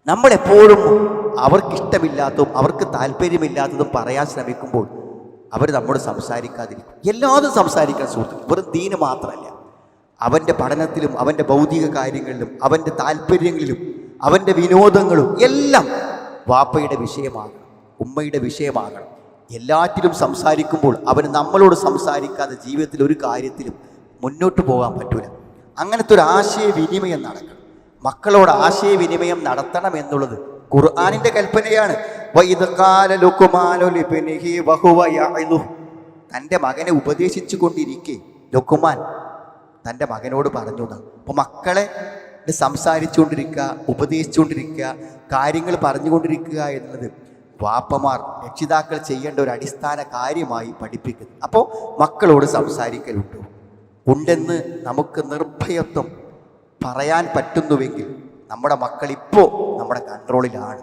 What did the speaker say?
നമ്മളെപ്പോഴും അവർക്കിഷ്ടമില്ലാത്തതും അവർക്ക് താല്പര്യമില്ലാത്തതും പറയാൻ ശ്രമിക്കുമ്പോൾ അവർ നമ്മോട് സംസാരിക്കാതിരിക്കും. എല്ലാതും സംസാരിക്കാൻ സുഹൃത്തുക്കൾ, വെറും ദീന് മാത്രമല്ല, അവൻ്റെ പഠനത്തിലും അവൻ്റെ ഭൗതിക കാര്യങ്ങളിലും അവൻ്റെ താല്പര്യങ്ങളിലും അവൻ്റെ വിനോദങ്ങളും എല്ലാം വാപ്പയുടെ വിഷയമാകണം, ഉമ്മയുടെ വിഷയമാകണം. എല്ലാറ്റിലും സംസാരിക്കുമ്പോൾ അവന് നമ്മളോട് സംസാരിക്കാതെ ജീവിതത്തിൽ ഒരു കാര്യത്തിലും മുന്നോട്ട് പോകാൻ പറ്റൂല. അങ്ങനത്തെ ഒരു ആശയവിനിമയം നടക്കണം. മക്കളോട് ആശയവിനിമയം നടത്തണം എന്നുള്ളത് ഖുർആനിൻ്റെ കൽപ്പനയാണ്. തൻ്റെ മകനെ ഉപദേശിച്ചു കൊണ്ടിരിക്കെ ലുക്മാൻ തൻ്റെ മകനോട് പറഞ്ഞു എന്നാണ്. അപ്പോൾ മക്കളെ സംസാരിച്ചുകൊണ്ടിരിക്കുക, ഉപദേശിച്ചുകൊണ്ടിരിക്കുക, കാര്യങ്ങൾ പറഞ്ഞുകൊണ്ടിരിക്കുക എന്നുള്ളത് വാപ്പമാർ, രക്ഷിതാക്കൾ ചെയ്യേണ്ട ഒരു അടിസ്ഥാന കാര്യമായി പഠിപ്പിക്കുന്നു. അപ്പോൾ മക്കളോട് സംസാരിക്കലുണ്ടോ? ഉണ്ടെന്ന് നമുക്ക് നിർഭയത്വം പറയാൻ പറ്റുന്നുവെങ്കിൽ നമ്മുടെ മക്കൾ ഇപ്പോൾ നമ്മുടെ കൺട്രോളിലാണ്.